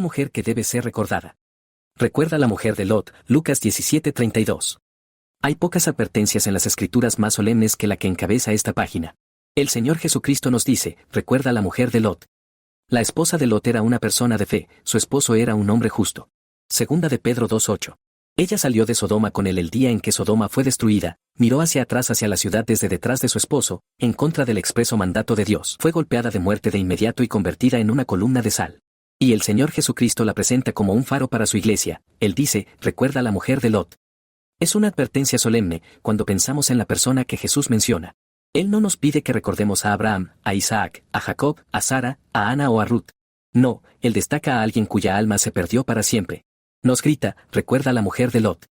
Una mujer que debe ser recordada. Recuerda a la mujer de Lot, Lucas 17:32. Hay pocas advertencias en las escrituras más solemnes que la que encabeza esta página. El Señor Jesucristo nos dice, recuerda a la mujer de Lot. La esposa de Lot era una persona de fe, su esposo era un hombre justo. Segunda de Pedro 2:8. Ella salió de Sodoma con él el día en que Sodoma fue destruida, miró hacia atrás hacia la ciudad desde detrás de su esposo, en contra del expreso mandato de Dios. Fue golpeada de muerte de inmediato y convertida en una columna de sal. Y el Señor Jesucristo la presenta como un faro para su iglesia. Él dice, recuerda a la mujer de Lot. Es una advertencia solemne cuando pensamos en la persona que Jesús menciona. Él no nos pide que recordemos a Abraham, a Isaac, a Jacob, a Sara, a Ana o a Ruth. No, Él destaca a alguien cuya alma se perdió para siempre. Nos grita, recuerda a la mujer de Lot.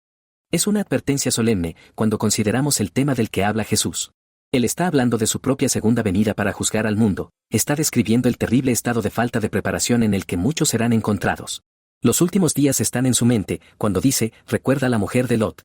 Es una advertencia solemne cuando consideramos el tema del que habla Jesús. Él está hablando de su propia segunda venida para juzgar al mundo, está describiendo el terrible estado de falta de preparación en el que muchos serán encontrados. Los últimos días están en su mente, cuando dice, recuerda a la mujer de Lot.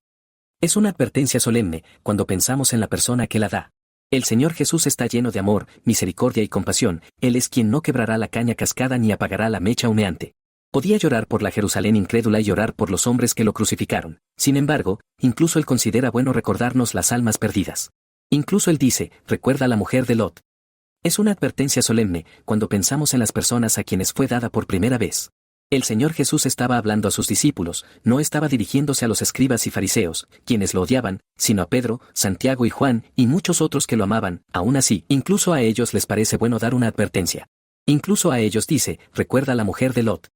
Es una advertencia solemne cuando pensamos en la persona que la da. El Señor Jesús está lleno de amor, misericordia y compasión, Él es quien no quebrará la caña cascada ni apagará la mecha humeante. Podía llorar por la Jerusalén incrédula y llorar por los hombres que lo crucificaron. Sin embargo, incluso Él considera bueno recordarnos las almas perdidas. Incluso Él dice, recuerda a la mujer de Lot. Es una advertencia solemne cuando pensamos en las personas a quienes fue dada por primera vez. El Señor Jesús estaba hablando a sus discípulos, no estaba dirigiéndose a los escribas y fariseos, quienes lo odiaban, sino a Pedro, Santiago y Juan, y muchos otros que lo amaban. Aún así, incluso a ellos les parece bueno dar una advertencia. Incluso a ellos dice, recuerda a la mujer de Lot.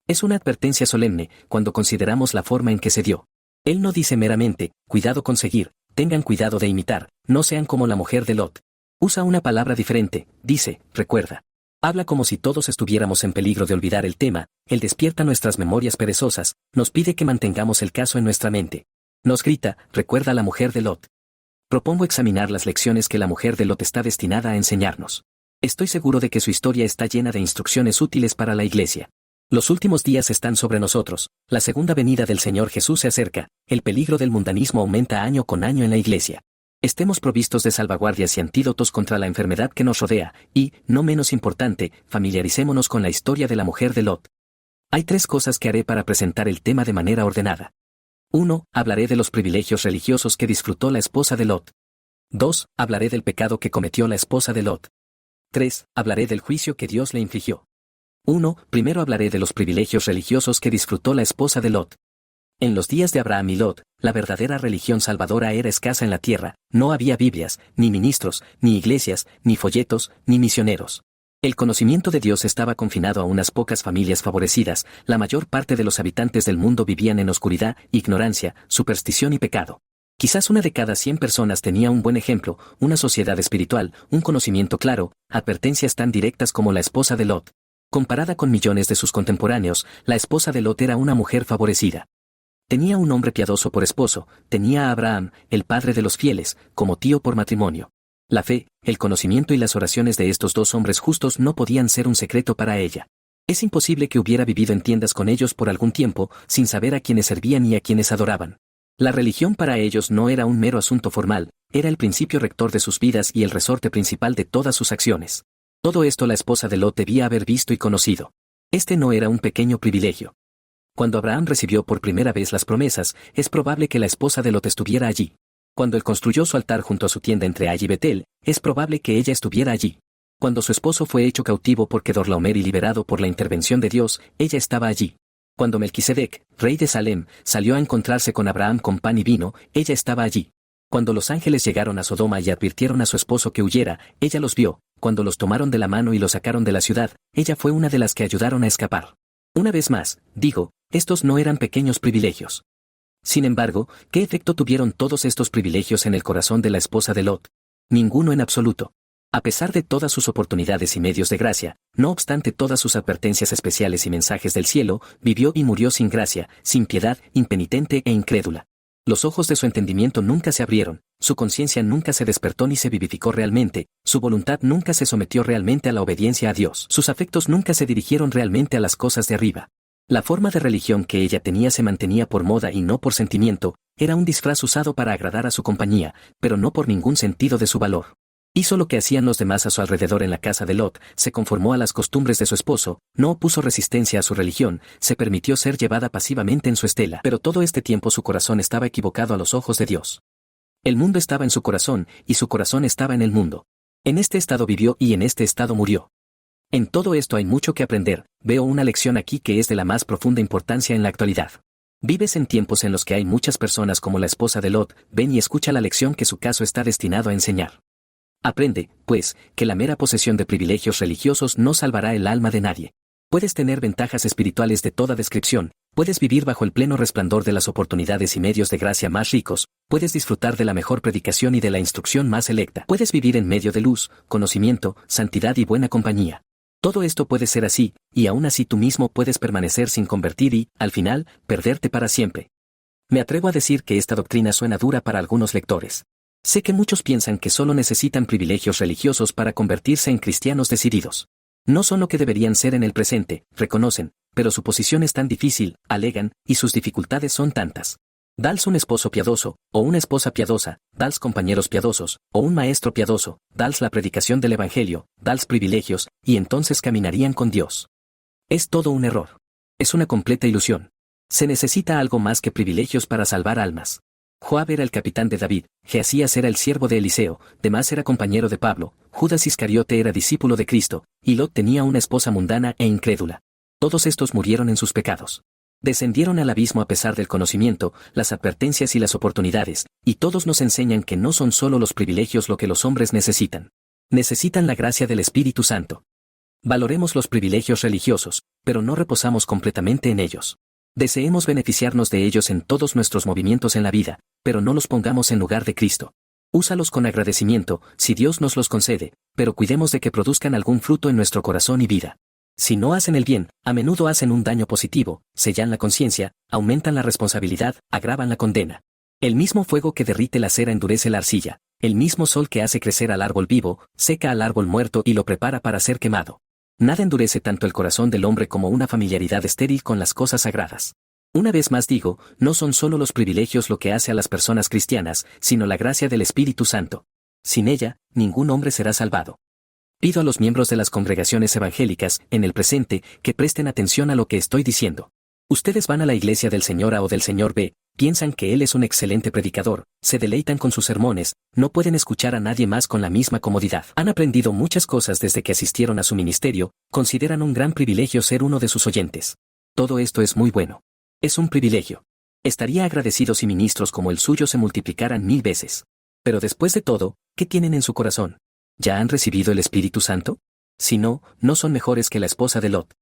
Es una advertencia solemne cuando consideramos la forma en que se dio. Él no dice meramente, cuidado con seguir, tengan cuidado de imitar, no sean como la mujer de Lot. Usa una palabra diferente, dice, recuerda. Habla como si todos estuviéramos en peligro de olvidar el tema, Él despierta nuestras memorias perezosas, nos pide que mantengamos el caso en nuestra mente. Nos grita, recuerda a la mujer de Lot. Propongo examinar las lecciones que la mujer de Lot está destinada a enseñarnos. Estoy seguro de que su historia está llena de instrucciones útiles para la iglesia. Los últimos días están sobre nosotros, la segunda venida del Señor Jesús se acerca, el peligro del mundanismo aumenta año con año en la iglesia. Estemos provistos de salvaguardias y antídotos contra la enfermedad que nos rodea, y, no menos importante, familiaricémonos con la historia de la mujer de Lot. Hay 3 cosas que haré para presentar el tema de manera ordenada. 1. Hablaré de los privilegios religiosos que disfrutó la esposa de Lot. 2. Hablaré del pecado que cometió la esposa de Lot. 3. Hablaré del juicio que Dios le infligió. 1. Primero hablaré de los privilegios religiosos que disfrutó la esposa de Lot. En los días de Abraham y Lot, la verdadera religión salvadora era escasa en la tierra, no había Biblias, ni ministros, ni iglesias, ni folletos, ni misioneros. El conocimiento de Dios estaba confinado a unas pocas familias favorecidas, la mayor parte de los habitantes del mundo vivían en oscuridad, ignorancia, superstición y pecado. Quizás una de cada 100 personas tenía un buen ejemplo, una sociedad espiritual, un conocimiento claro, advertencias tan directas como la esposa de Lot. Comparada con millones de sus contemporáneos, la esposa de Lot era una mujer favorecida. Tenía un hombre piadoso por esposo, tenía a Abraham, el padre de los fieles, como tío por matrimonio. La fe, el conocimiento y las oraciones de estos 2 hombres justos no podían ser un secreto para ella. Es imposible que hubiera vivido en tiendas con ellos por algún tiempo, sin saber a quienes servían y a quienes adoraban. La religión para ellos no era un mero asunto formal, era el principio rector de sus vidas y el resorte principal de todas sus acciones. Todo esto la esposa de Lot debía haber visto y conocido. Este no era un pequeño privilegio. Cuando Abraham recibió por primera vez las promesas, es probable que la esposa de Lot estuviera allí. Cuando él construyó su altar junto a su tienda entre Ai y Betel, es probable que ella estuviera allí. Cuando su esposo fue hecho cautivo por Kedorlaomer y liberado por la intervención de Dios, ella estaba allí. Cuando Melquisedec, rey de Salem, salió a encontrarse con Abraham con pan y vino, ella estaba allí. Cuando los ángeles llegaron a Sodoma y advirtieron a su esposo que huyera, ella los vio. Cuando los tomaron de la mano y los sacaron de la ciudad, ella fue una de las que ayudaron a escapar. Una vez más, digo, estos no eran pequeños privilegios. Sin embargo, ¿qué efecto tuvieron todos estos privilegios en el corazón de la esposa de Lot? Ninguno en absoluto. A pesar de todas sus oportunidades y medios de gracia, no obstante todas sus advertencias especiales y mensajes del cielo, vivió y murió sin gracia, sin piedad, impenitente e incrédula. Los ojos de su entendimiento nunca se abrieron, su conciencia nunca se despertó ni se vivificó realmente, su voluntad nunca se sometió realmente a la obediencia a Dios, sus afectos nunca se dirigieron realmente a las cosas de arriba. La forma de religión que ella tenía se mantenía por moda y no por sentimiento, era un disfraz usado para agradar a su compañía, pero no por ningún sentido de su valor. Hizo lo que hacían los demás a su alrededor en la casa de Lot, se conformó a las costumbres de su esposo, no opuso resistencia a su religión, se permitió ser llevada pasivamente en su estela. Pero todo este tiempo su corazón estaba equivocado a los ojos de Dios. El mundo estaba en su corazón, y su corazón estaba en el mundo. En este estado vivió y en este estado murió. En todo esto hay mucho que aprender, veo una lección aquí que es de la más profunda importancia en la actualidad. Vives en tiempos en los que hay muchas personas como la esposa de Lot, ven y escucha la lección que su caso está destinado a enseñar. Aprende, pues, que la mera posesión de privilegios religiosos no salvará el alma de nadie. Puedes tener ventajas espirituales de toda descripción, puedes vivir bajo el pleno resplandor de las oportunidades y medios de gracia más ricos, puedes disfrutar de la mejor predicación y de la instrucción más selecta, puedes vivir en medio de luz, conocimiento, santidad y buena compañía. Todo esto puede ser así, y aún así tú mismo puedes permanecer sin convertir y, al final, perderte para siempre. Me atrevo a decir que esta doctrina suena dura para algunos lectores. Sé que muchos piensan que solo necesitan privilegios religiosos para convertirse en cristianos decididos. No son lo que deberían ser en el presente, reconocen, pero su posición es tan difícil, alegan, y sus dificultades son tantas. Dals un esposo piadoso, o una esposa piadosa, dals compañeros piadosos, o un maestro piadoso, dals la predicación del Evangelio, dals privilegios, y entonces caminarían con Dios. Es todo un error. Es una completa ilusión. Se necesita algo más que privilegios para salvar almas. Joab era el capitán de David, Geasías era el siervo de Eliseo, Demás era compañero de Pablo, Judas Iscariote era discípulo de Cristo, y Lot tenía una esposa mundana e incrédula. Todos estos murieron en sus pecados. Descendieron al abismo a pesar del conocimiento, las advertencias y las oportunidades, y todos nos enseñan que no son solo los privilegios lo que los hombres necesitan. Necesitan la gracia del Espíritu Santo. Valoremos los privilegios religiosos, pero no reposamos completamente en ellos. Deseemos beneficiarnos de ellos en todos nuestros movimientos en la vida, pero no los pongamos en lugar de Cristo. Úsalos con agradecimiento, si Dios nos los concede, pero cuidemos de que produzcan algún fruto en nuestro corazón y vida. Si no hacen el bien, a menudo hacen un daño positivo, sellan la conciencia, aumentan la responsabilidad, agravan la condena. El mismo fuego que derrite la cera endurece la arcilla, el mismo sol que hace crecer al árbol vivo, seca al árbol muerto y lo prepara para ser quemado. Nada endurece tanto el corazón del hombre como una familiaridad estéril con las cosas sagradas. Una vez más digo, no son solo los privilegios lo que hace a las personas cristianas, sino la gracia del Espíritu Santo. Sin ella, ningún hombre será salvado. Pido a los miembros de las congregaciones evangélicas, en el presente, que presten atención a lo que estoy diciendo. Ustedes van a la iglesia del Señor A o del Señor B, piensan que Él es un excelente predicador, se deleitan con sus sermones, no pueden escuchar a nadie más con la misma comodidad. Han aprendido muchas cosas desde que asistieron a su ministerio, consideran un gran privilegio ser uno de sus oyentes. Todo esto es muy bueno. Es un privilegio. Estaría agradecido si ministros como el suyo se multiplicaran 1000 veces. Pero después de todo, ¿qué tienen en su corazón? ¿Ya han recibido el Espíritu Santo? Si no, no son mejores que la esposa de Lot.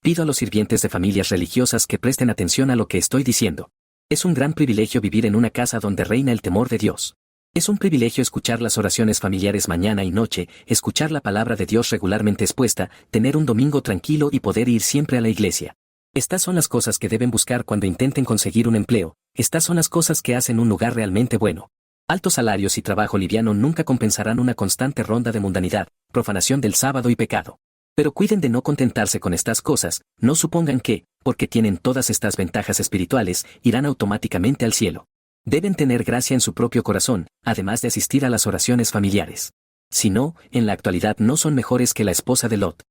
Pido a los sirvientes de familias religiosas que presten atención a lo que estoy diciendo. Es un gran privilegio vivir en una casa donde reina el temor de Dios. Es un privilegio escuchar las oraciones familiares mañana y noche, escuchar la palabra de Dios regularmente expuesta, tener un domingo tranquilo y poder ir siempre a la iglesia. Estas son las cosas que deben buscar cuando intenten conseguir un empleo, estas son las cosas que hacen un lugar realmente bueno. Altos salarios y trabajo liviano nunca compensarán una constante ronda de mundanidad, profanación del sábado y pecado. Pero cuiden de no contentarse con estas cosas, no supongan que, porque tienen todas estas ventajas espirituales, irán automáticamente al cielo. Deben tener gracia en su propio corazón, además de asistir a las oraciones familiares. Si no, en la actualidad no son mejores que la esposa de Lot.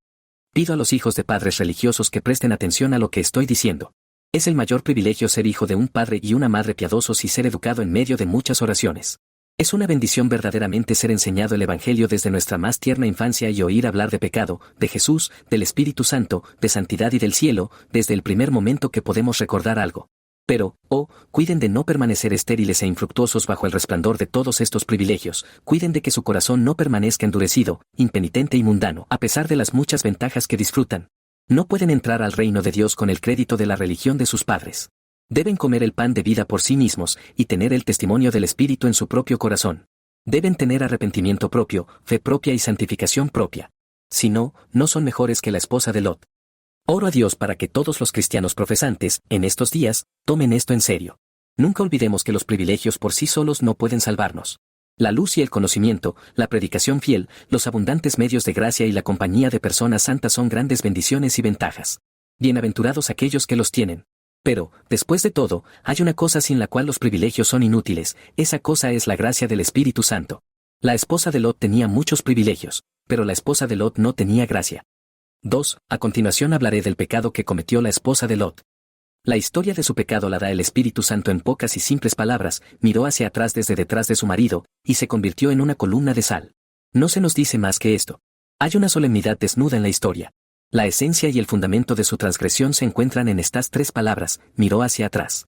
Pido a los hijos de padres religiosos que presten atención a lo que estoy diciendo. Es el mayor privilegio ser hijo de un padre y una madre piadosos y ser educado en medio de muchas oraciones. Es una bendición verdaderamente ser enseñado el Evangelio desde nuestra más tierna infancia y oír hablar de pecado, de Jesús, del Espíritu Santo, de santidad y del cielo, desde el primer momento que podemos recordar algo. Pero, cuiden de no permanecer estériles e infructuosos bajo el resplandor de todos estos privilegios, cuiden de que su corazón no permanezca endurecido, impenitente y mundano, a pesar de las muchas ventajas que disfrutan. No pueden entrar al reino de Dios con el crédito de la religión de sus padres. Deben comer el pan de vida por sí mismos y tener el testimonio del Espíritu en su propio corazón. Deben tener arrepentimiento propio, fe propia y santificación propia. Si no, no son mejores que la esposa de Lot. Oro a Dios para que todos los cristianos profesantes, en estos días, tomen esto en serio. Nunca olvidemos que los privilegios por sí solos no pueden salvarnos. La luz y el conocimiento, la predicación fiel, los abundantes medios de gracia y la compañía de personas santas son grandes bendiciones y ventajas. Bienaventurados aquellos que los tienen. Pero, después de todo, hay una cosa sin la cual los privilegios son inútiles, esa cosa es la gracia del Espíritu Santo. La esposa de Lot tenía muchos privilegios, pero la esposa de Lot no tenía gracia. 2. A continuación hablaré del pecado que cometió la esposa de Lot. La historia de su pecado la da el Espíritu Santo en pocas y simples palabras: miró hacia atrás desde detrás de su marido, y se convirtió en una columna de sal. No se nos dice más que esto. Hay una solemnidad desnuda en la historia. La esencia y el fundamento de su transgresión se encuentran en estas 3 palabras: miró hacia atrás.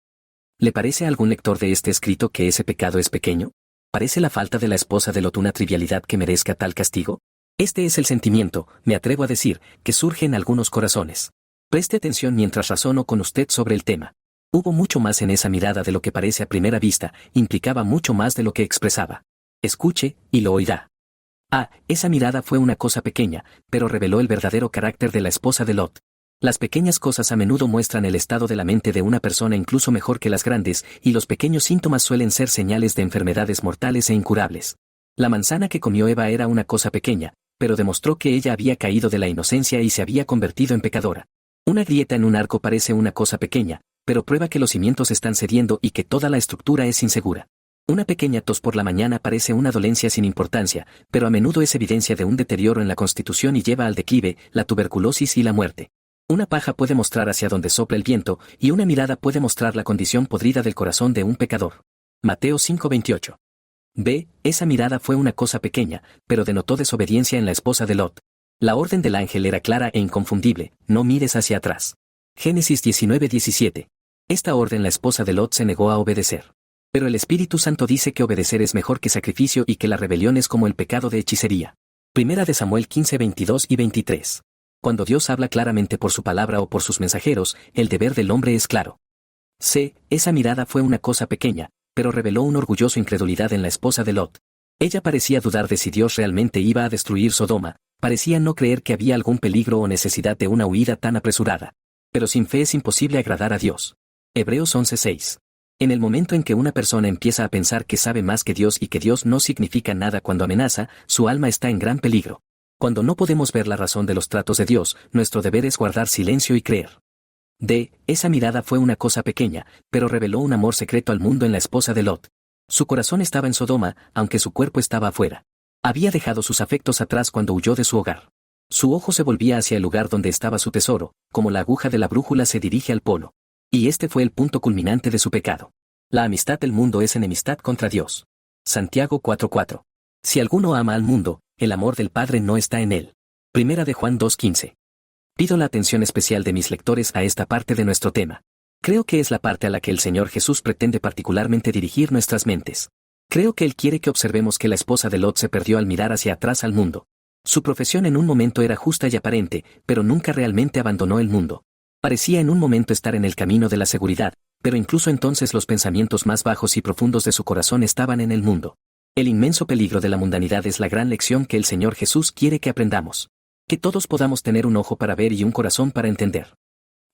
¿Le parece a algún lector de este escrito que ese pecado es pequeño? ¿Parece la falta de la esposa de Lot una trivialidad que merezca tal castigo? Este es el sentimiento, me atrevo a decir, que surge en algunos corazones. Preste atención mientras razono con usted sobre el tema. Hubo mucho más en esa mirada de lo que parece a primera vista, implicaba mucho más de lo que expresaba. Escuche, y lo oirá. Esa mirada fue una cosa pequeña, pero reveló el verdadero carácter de la esposa de Lot. Las pequeñas cosas a menudo muestran el estado de la mente de una persona incluso mejor que las grandes, y los pequeños síntomas suelen ser señales de enfermedades mortales e incurables. La manzana que comió Eva era una cosa pequeña, pero demostró que ella había caído de la inocencia y se había convertido en pecadora. Una grieta en un arco parece una cosa pequeña, pero prueba que los cimientos están cediendo y que toda la estructura es insegura. Una pequeña tos por la mañana parece una dolencia sin importancia, pero a menudo es evidencia de un deterioro en la constitución y lleva al declive, la tuberculosis y la muerte. Una paja puede mostrar hacia dónde sopla el viento, y una mirada puede mostrar la condición podrida del corazón de un pecador. Mateo 5:28. Esa mirada fue una cosa pequeña, pero denotó desobediencia en la esposa de Lot. La orden del ángel era clara e inconfundible: no mires hacia atrás. Génesis 19:17. Esta orden la esposa de Lot se negó a obedecer. Pero el Espíritu Santo dice que obedecer es mejor que sacrificio y que la rebelión es como el pecado de hechicería. Primera de Samuel 15:22 y 23. Cuando Dios habla claramente por su palabra o por sus mensajeros, el deber del hombre es claro. Esa mirada fue una cosa pequeña, pero reveló una orgullosa incredulidad en la esposa de Lot. Ella parecía dudar de si Dios realmente iba a destruir Sodoma, parecía no creer que había algún peligro o necesidad de una huida tan apresurada. Pero sin fe es imposible agradar a Dios. Hebreos 11:6. En el momento en que una persona empieza a pensar que sabe más que Dios y que Dios no significa nada cuando amenaza, su alma está en gran peligro. Cuando no podemos ver la razón de los tratos de Dios, nuestro deber es guardar silencio y creer. Esa mirada fue una cosa pequeña, pero reveló un amor secreto al mundo en la esposa de Lot. Su corazón estaba en Sodoma, aunque su cuerpo estaba afuera. Había dejado sus afectos atrás cuando huyó de su hogar. Su ojo se volvía hacia el lugar donde estaba su tesoro, como la aguja de la brújula se dirige al polo. Y este fue el punto culminante de su pecado. La amistad del mundo es enemistad contra Dios. Santiago 4:4. Si alguno ama al mundo, el amor del Padre no está en él. Primera de Juan 2:15. Pido la atención especial de mis lectores a esta parte de nuestro tema. Creo que es la parte a la que el Señor Jesús pretende particularmente dirigir nuestras mentes. Creo que Él quiere que observemos que la esposa de Lot se perdió al mirar hacia atrás al mundo. Su profesión en un momento era justa y aparente, pero nunca realmente abandonó el mundo. Parecía en un momento estar en el camino de la seguridad, pero incluso entonces los pensamientos más bajos y profundos de su corazón estaban en el mundo. El inmenso peligro de la mundanidad es la gran lección que el Señor Jesús quiere que aprendamos. Que todos podamos tener un ojo para ver y un corazón para entender.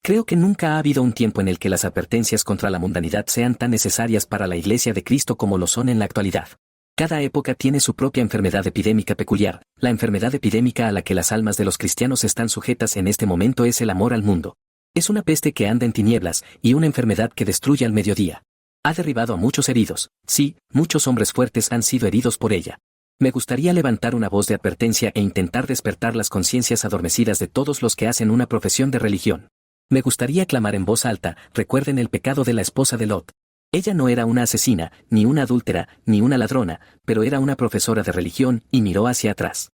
Creo que nunca ha habido un tiempo en el que las advertencias contra la mundanidad sean tan necesarias para la Iglesia de Cristo como lo son en la actualidad. Cada época tiene su propia enfermedad epidémica peculiar. La enfermedad epidémica a la que las almas de los cristianos están sujetas en este momento es el amor al mundo. Es una peste que anda en tinieblas, y una enfermedad que destruye al mediodía. Ha derribado a muchos heridos, sí, muchos hombres fuertes han sido heridos por ella. Me gustaría levantar una voz de advertencia e intentar despertar las conciencias adormecidas de todos los que hacen una profesión de religión. Me gustaría clamar en voz alta: recuerden el pecado de la esposa de Lot. Ella no era una asesina, ni una adúltera, ni una ladrona, pero era una profesora de religión, y miró hacia atrás.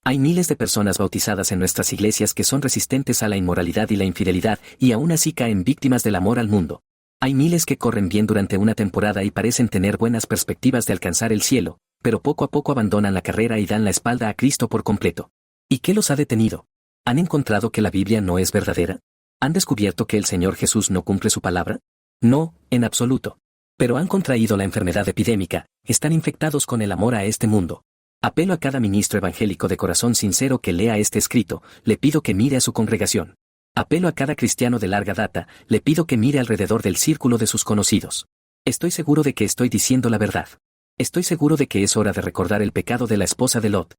Hay miles de personas bautizadas en nuestras iglesias que son resistentes a la inmoralidad y la infidelidad, y aún así caen víctimas del amor al mundo. Hay miles que corren bien durante una temporada y parecen tener buenas perspectivas de alcanzar el cielo, pero poco a poco abandonan la carrera y dan la espalda a Cristo por completo. ¿Y qué los ha detenido? ¿Han encontrado que la Biblia no es verdadera? ¿Han descubierto que el Señor Jesús no cumple su palabra? No, en absoluto. Pero han contraído la enfermedad epidémica, están infectados con el amor a este mundo. Apelo a cada ministro evangélico de corazón sincero que lea este escrito, le pido que mire a su congregación. Apelo a cada cristiano de larga data, le pido que mire alrededor del círculo de sus conocidos. Estoy seguro de que estoy diciendo la verdad. Estoy seguro de que es hora de recordar el pecado de la esposa de Lot.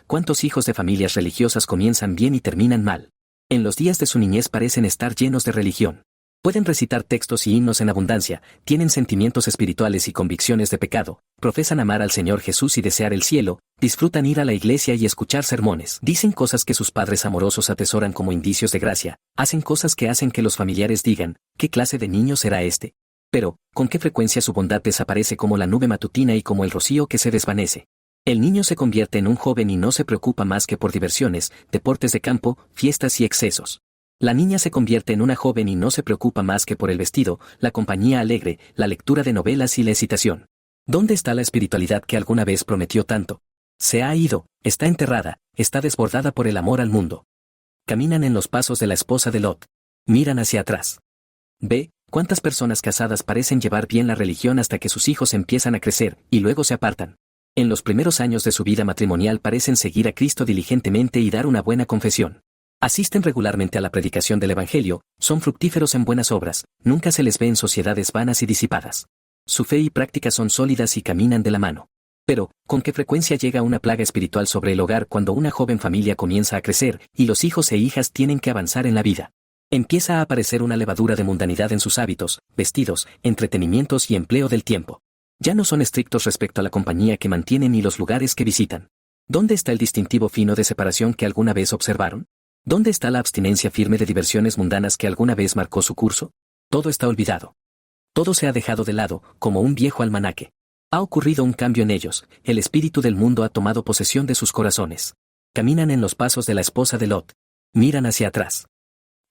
¿Cuántos hijos de familias religiosas comienzan bien y terminan mal? En los días de su niñez parecen estar llenos de religión. Pueden recitar textos y himnos en abundancia, tienen sentimientos espirituales y convicciones de pecado, profesan amar al Señor Jesús y desear el cielo, disfrutan ir a la iglesia y escuchar sermones, dicen cosas que sus padres amorosos atesoran como indicios de gracia, hacen cosas que hacen que los familiares digan, ¿qué clase de niño será este? Pero, ¿con qué frecuencia su bondad desaparece como la nube matutina y como el rocío que se desvanece? El niño se convierte en un joven y no se preocupa más que por diversiones, deportes de campo, fiestas y excesos. La niña se convierte en una joven y no se preocupa más que por el vestido, la compañía alegre, la lectura de novelas y la excitación. ¿Dónde está la espiritualidad que alguna vez prometió tanto? Se ha ido, está enterrada, está desbordada por el amor al mundo. Caminan en los pasos de la esposa de Lot. Miran hacia atrás. Ve, cuántas personas casadas parecen llevar bien la religión hasta que sus hijos empiezan a crecer y luego se apartan. En los primeros años de su vida matrimonial parecen seguir a Cristo diligentemente y dar una buena confesión. Asisten regularmente a la predicación del Evangelio, son fructíferos en buenas obras, nunca se les ve en sociedades vanas y disipadas. Su fe y práctica son sólidas y caminan de la mano. Pero, ¿con qué frecuencia llega una plaga espiritual sobre el hogar cuando una joven familia comienza a crecer y los hijos e hijas tienen que avanzar en la vida? Empieza a aparecer una levadura de mundanidad en sus hábitos, vestidos, entretenimientos y empleo del tiempo. Ya no son estrictos respecto a la compañía que mantienen ni los lugares que visitan. ¿Dónde está el distintivo fino de separación que alguna vez observaron? ¿Dónde está la abstinencia firme de diversiones mundanas que alguna vez marcó su curso? Todo está olvidado. Todo se ha dejado de lado, como un viejo almanaque. Ha ocurrido un cambio en ellos, el espíritu del mundo ha tomado posesión de sus corazones. Caminan en los pasos de la esposa de Lot. Miran hacia atrás.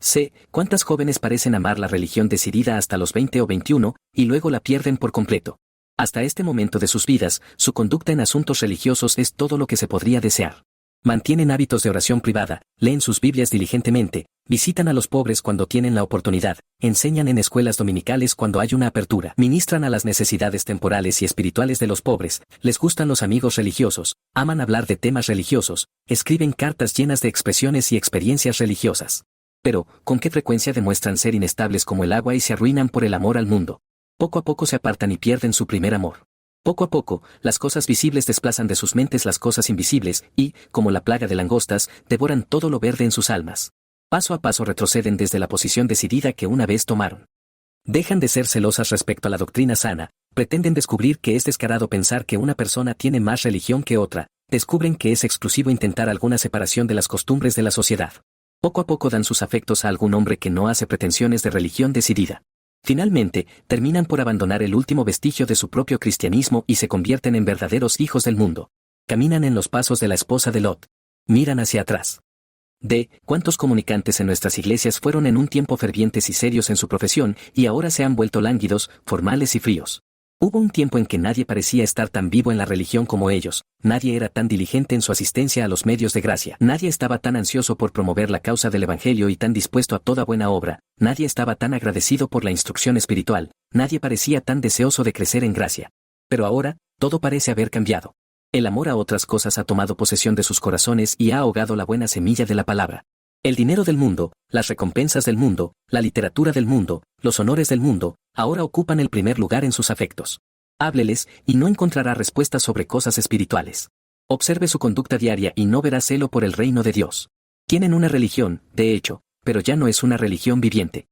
Sé, cuántas jóvenes parecen amar la religión decidida hasta los 20 o 21, y luego la pierden por completo. Hasta este momento de sus vidas, su conducta en asuntos religiosos es todo lo que se podría desear. Mantienen hábitos de oración privada, leen sus Biblias diligentemente, visitan a los pobres cuando tienen la oportunidad, enseñan en escuelas dominicales cuando hay una apertura, ministran a las necesidades temporales y espirituales de los pobres, les gustan los amigos religiosos, aman hablar de temas religiosos, escriben cartas llenas de expresiones y experiencias religiosas. Pero, ¿con qué frecuencia demuestran ser inestables como el agua y se arruinan por el amor al mundo? Poco a poco se apartan y pierden su primer amor. Poco a poco, las cosas visibles desplazan de sus mentes las cosas invisibles y, como la plaga de langostas, devoran todo lo verde en sus almas. Paso a paso retroceden desde la posición decidida que una vez tomaron. Dejan de ser celosas respecto a la doctrina sana, pretenden descubrir que es descarado pensar que una persona tiene más religión que otra, descubren que es exclusivo intentar alguna separación de las costumbres de la sociedad. Poco a poco dan sus afectos a algún hombre que no hace pretensiones de religión decidida. Finalmente, terminan por abandonar el último vestigio de su propio cristianismo y se convierten en verdaderos hijos del mundo. Caminan en los pasos de la esposa de Lot. Miran hacia atrás. ¿Cuántos comunicantes en nuestras iglesias fueron en un tiempo fervientes y serios en su profesión y ahora se han vuelto lánguidos, formales y fríos? Hubo un tiempo en que nadie parecía estar tan vivo en la religión como ellos, nadie era tan diligente en su asistencia a los medios de gracia, nadie estaba tan ansioso por promover la causa del Evangelio y tan dispuesto a toda buena obra, nadie estaba tan agradecido por la instrucción espiritual, nadie parecía tan deseoso de crecer en gracia. Pero ahora, todo parece haber cambiado. El amor a otras cosas ha tomado posesión de sus corazones y ha ahogado la buena semilla de la palabra. El dinero del mundo, las recompensas del mundo, la literatura del mundo, los honores del mundo, ahora ocupan el primer lugar en sus afectos. Hábleles y no encontrará respuestas sobre cosas espirituales. Observe su conducta diaria y no verá celo por el reino de Dios. Tienen una religión, de hecho, pero ya no es una religión viviente.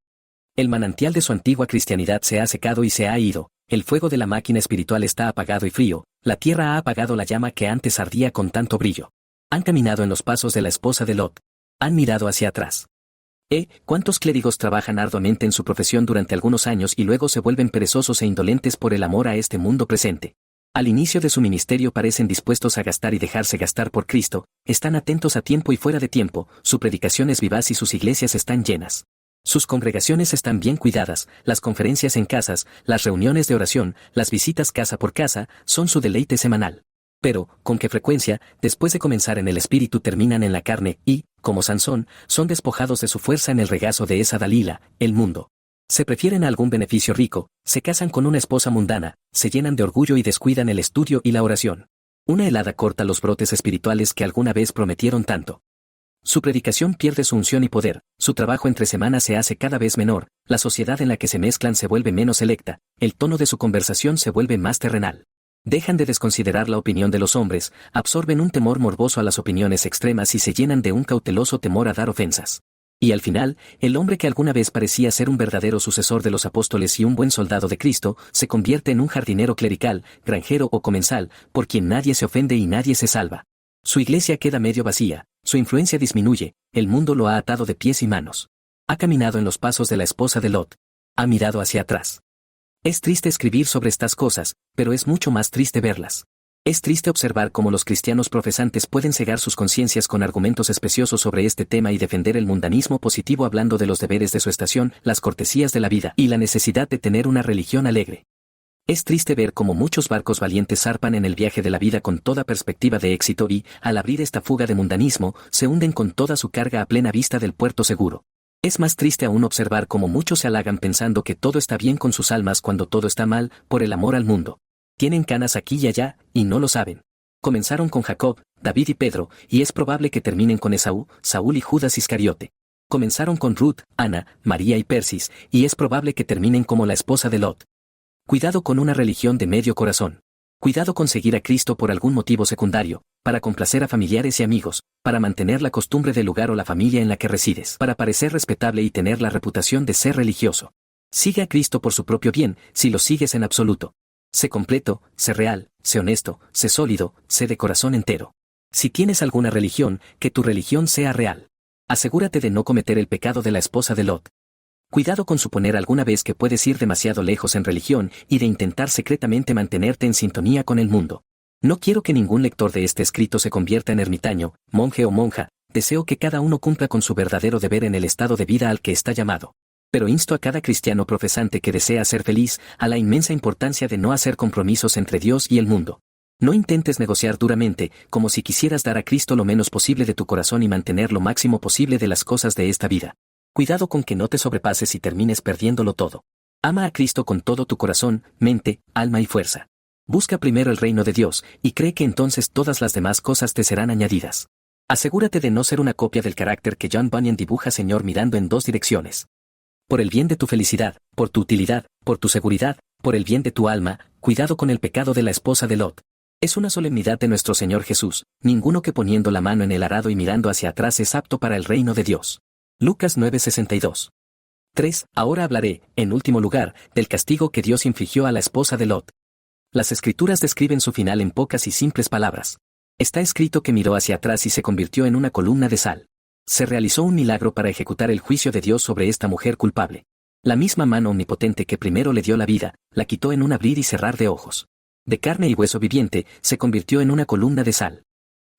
El manantial de su antigua cristianidad se ha secado y se ha ido, el fuego de la máquina espiritual está apagado y frío, la tierra ha apagado la llama que antes ardía con tanto brillo. Han caminado en los pasos de la esposa de Lot. Han mirado hacia atrás. ¿Cuántos clérigos trabajan arduamente en su profesión durante algunos años y luego se vuelven perezosos e indolentes por el amor a este mundo presente? Al inicio de su ministerio parecen dispuestos a gastar y dejarse gastar por Cristo, están atentos a tiempo y fuera de tiempo, su predicación es vivaz y sus iglesias están llenas. Sus congregaciones están bien cuidadas, las conferencias en casas, las reuniones de oración, las visitas casa por casa, son su deleite semanal. Pero, ¿con qué frecuencia, después de comenzar en el espíritu terminan en la carne y, como Sansón, son despojados de su fuerza en el regazo de esa Dalila, el mundo? Se prefieren a algún beneficio rico, se casan con una esposa mundana, se llenan de orgullo y descuidan el estudio y la oración. Una helada corta los brotes espirituales que alguna vez prometieron tanto. Su predicación pierde su unción y poder, su trabajo entre semanas se hace cada vez menor, la sociedad en la que se mezclan se vuelve menos selecta, el tono de su conversación se vuelve más terrenal. Dejan de desconsiderar la opinión de los hombres, absorben un temor morboso a las opiniones extremas y se llenan de un cauteloso temor a dar ofensas. Y al final, el hombre que alguna vez parecía ser un verdadero sucesor de los apóstoles y un buen soldado de Cristo, se convierte en un jardinero clerical, granjero o comensal, por quien nadie se ofende y nadie se salva. Su iglesia queda medio vacía, su influencia disminuye, el mundo lo ha atado de pies y manos. Ha caminado en los pasos de la esposa de Lot. Ha mirado hacia atrás. Es triste escribir sobre estas cosas, pero es mucho más triste verlas. Es triste observar cómo los cristianos profesantes pueden cegar sus conciencias con argumentos especiosos sobre este tema y defender el mundanismo positivo hablando de los deberes de su estación, las cortesías de la vida y la necesidad de tener una religión alegre. Es triste ver cómo muchos barcos valientes zarpan en el viaje de la vida con toda perspectiva de éxito y, al abrir esta fuga de mundanismo, se hunden con toda su carga a plena vista del puerto seguro. Es más triste aún observar cómo muchos se halagan pensando que todo está bien con sus almas cuando todo está mal, por el amor al mundo. Tienen canas aquí y allá, y no lo saben. Comenzaron con Jacob, David y Pedro, y es probable que terminen con Esaú, Saúl y Judas Iscariote. Comenzaron con Ruth, Ana, María y Persis, y es probable que terminen como la esposa de Lot. Cuidado con una religión de medio corazón. Cuidado con seguir a Cristo por algún motivo secundario, para complacer a familiares y amigos, para mantener la costumbre del lugar o la familia en la que resides, para parecer respetable y tener la reputación de ser religioso. Sigue a Cristo por su propio bien, si lo sigues en absoluto. Sé completo, sé real, sé honesto, sé sólido, sé de corazón entero. Si tienes alguna religión, que tu religión sea real. Asegúrate de no cometer el pecado de la esposa de Lot. Cuidado con suponer alguna vez que puedes ir demasiado lejos en religión y de intentar secretamente mantenerte en sintonía con el mundo. No quiero que ningún lector de este escrito se convierta en ermitaño, monje o monja, deseo que cada uno cumpla con su verdadero deber en el estado de vida al que está llamado. Pero insto a cada cristiano profesante que desea ser feliz a la inmensa importancia de no hacer compromisos entre Dios y el mundo. No intentes negociar duramente, como si quisieras dar a Cristo lo menos posible de tu corazón y mantener lo máximo posible de las cosas de esta vida. Cuidado con que no te sobrepases y termines perdiéndolo todo. Ama a Cristo con todo tu corazón, mente, alma y fuerza. Busca primero el reino de Dios, y cree que entonces todas las demás cosas te serán añadidas. Asegúrate de no ser una copia del carácter que John Bunyan dibuja, Señor, mirando en dos direcciones. Por el bien de tu felicidad, por tu utilidad, por tu seguridad, por el bien de tu alma, cuidado con el pecado de la esposa de Lot. Es una solemnidad de nuestro Señor Jesús, ninguno que poniendo la mano en el arado y mirando hacia atrás es apto para el reino de Dios. Lucas 9:62. 3. Ahora hablaré, en último lugar, del castigo que Dios infligió a la esposa de Lot. Las Escrituras describen su final en pocas y simples palabras. Está escrito que miró hacia atrás y se convirtió en una columna de sal. Se realizó un milagro para ejecutar el juicio de Dios sobre esta mujer culpable. La misma mano omnipotente que primero le dio la vida, la quitó en un abrir y cerrar de ojos. De carne y hueso viviente, se convirtió en una columna de sal.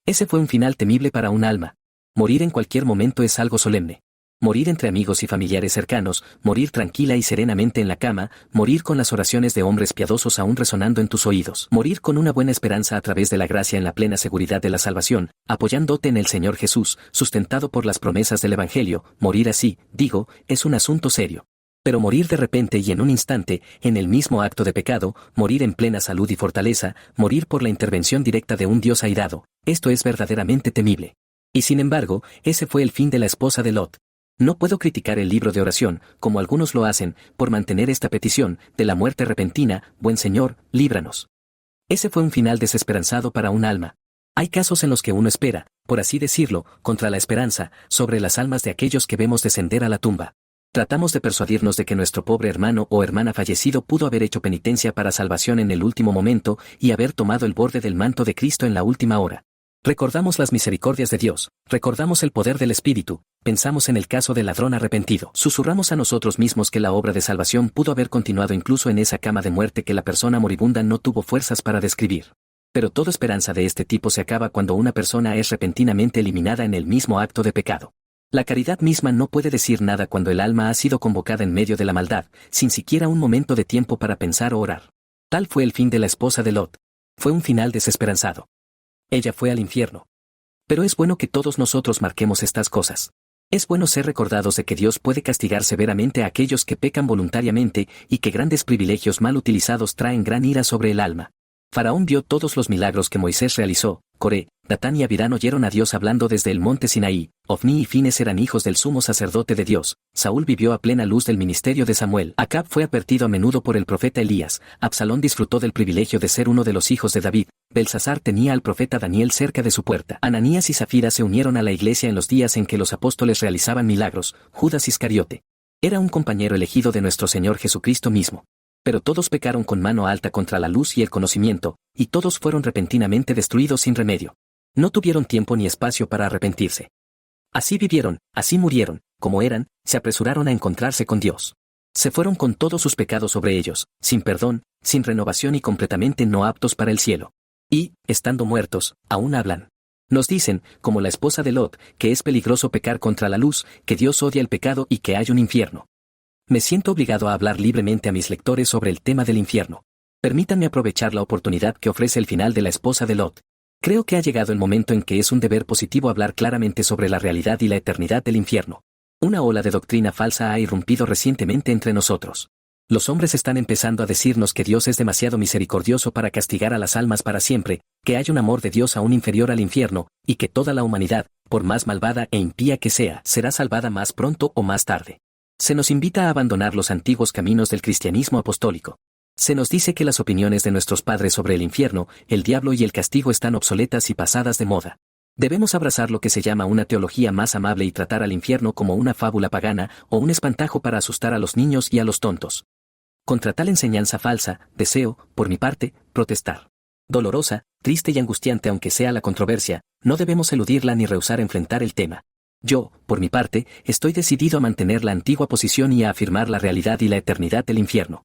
Ese fue un final temible para un alma. Morir en cualquier momento es algo solemne. Morir entre amigos y familiares cercanos, morir tranquila y serenamente en la cama, morir con las oraciones de hombres piadosos aún resonando en tus oídos, morir con una buena esperanza a través de la gracia en la plena seguridad de la salvación, apoyándote en el Señor Jesús, sustentado por las promesas del Evangelio, morir así, digo, es un asunto serio. Pero morir de repente y en un instante, en el mismo acto de pecado, morir en plena salud y fortaleza, morir por la intervención directa de un Dios airado, esto es verdaderamente temible. Y sin embargo, ese fue el fin de la esposa de Lot. No puedo criticar el libro de oración, como algunos lo hacen, por mantener esta petición, de la muerte repentina, buen Señor, líbranos. Ese fue un final desesperanzado para un alma. Hay casos en los que uno espera, por así decirlo, contra la esperanza, sobre las almas de aquellos que vemos descender a la tumba. Tratamos de persuadirnos de que nuestro pobre hermano o hermana fallecido pudo haber hecho penitencia para salvación en el último momento y haber tomado el borde del manto de Cristo en la última hora. Recordamos las misericordias de Dios, recordamos el poder del Espíritu, pensamos en el caso del ladrón arrepentido. Susurramos a nosotros mismos que la obra de salvación pudo haber continuado incluso en esa cama de muerte que la persona moribunda no tuvo fuerzas para describir. Pero toda esperanza de este tipo se acaba cuando una persona es repentinamente eliminada en el mismo acto de pecado. La caridad misma no puede decir nada cuando el alma ha sido convocada en medio de la maldad, sin siquiera un momento de tiempo para pensar o orar. Tal fue el fin de la esposa de Lot. Fue un final desesperanzado. Ella fue al infierno. Pero es bueno que todos nosotros marquemos estas cosas. Es bueno ser recordados de que Dios puede castigar severamente a aquellos que pecan voluntariamente y que grandes privilegios mal utilizados traen gran ira sobre el alma. Faraón vio todos los milagros que Moisés realizó, Coré, Datán y Abirán oyeron a Dios hablando desde el monte Sinaí. Ofni y Fines eran hijos del sumo sacerdote de Dios. Saúl vivió a plena luz del ministerio de Samuel. Acab fue advertido a menudo por el profeta Elías. Absalón disfrutó del privilegio de ser uno de los hijos de David. Belsasar tenía al profeta Daniel cerca de su puerta. Ananías y Zafira se unieron a la iglesia en los días en que los apóstoles realizaban milagros. Judas Iscariote era un compañero elegido de nuestro Señor Jesucristo mismo. Pero todos pecaron con mano alta contra la luz y el conocimiento, y todos fueron repentinamente destruidos sin remedio. No tuvieron tiempo ni espacio para arrepentirse. Así vivieron, así murieron, como eran, se apresuraron a encontrarse con Dios. Se fueron con todos sus pecados sobre ellos, sin perdón, sin renovación y completamente no aptos para el cielo. Y, estando muertos, aún hablan. Nos dicen, como la esposa de Lot, que es peligroso pecar contra la luz, que Dios odia el pecado y que hay un infierno. Me siento obligado a hablar libremente a mis lectores sobre el tema del infierno. Permítanme aprovechar la oportunidad que ofrece el final de la esposa de Lot. Creo que ha llegado el momento en que es un deber positivo hablar claramente sobre la realidad y la eternidad del infierno. Una ola de doctrina falsa ha irrumpido recientemente entre nosotros. Los hombres están empezando a decirnos que Dios es demasiado misericordioso para castigar a las almas para siempre, que hay un amor de Dios aún inferior al infierno, y que toda la humanidad, por más malvada e impía que sea, será salvada más pronto o más tarde. Se nos invita a abandonar los antiguos caminos del cristianismo apostólico. Se nos dice que las opiniones de nuestros padres sobre el infierno, el diablo y el castigo están obsoletas y pasadas de moda. Debemos abrazar lo que se llama una teología más amable y tratar al infierno como una fábula pagana o un espantajo para asustar a los niños y a los tontos. Contra tal enseñanza falsa, deseo, por mi parte, protestar. Dolorosa, triste y angustiante aunque sea la controversia, no debemos eludirla ni rehusar enfrentar el tema. Yo, por mi parte, estoy decidido a mantener la antigua posición y a afirmar la realidad y la eternidad del infierno.